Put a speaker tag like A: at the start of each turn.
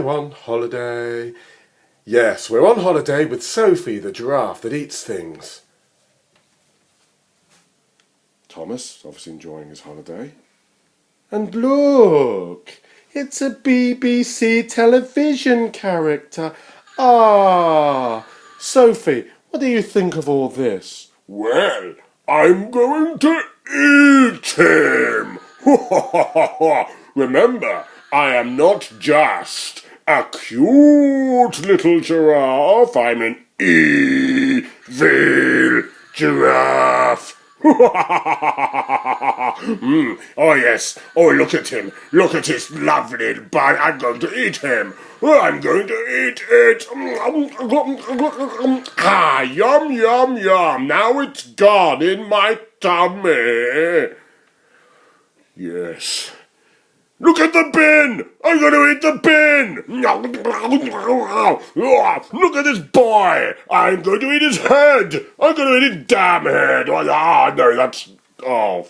A: go on holiday. Yes, we're on holiday with Sophie, the giraffe that eats things. Thomas, obviously enjoying his holiday. And look, it's a BBC television character. Ah, Sophie, what do you think of all this?
B: Well, I'm going to eat him. Remember, I am not just a cute little giraffe. I'm an evil giraffe. Oh yes, oh look at him, look at his lovely body. I'm going to eat him. I'm going to eat it. Ah, yum, yum, yum. Now it's gone in my tummy. Yes. Look at the bin! I'm going to eat the bin! Look at this boy! I'm going to eat his head! I'm going to eat his damn head! Ah, no, that's... Oh,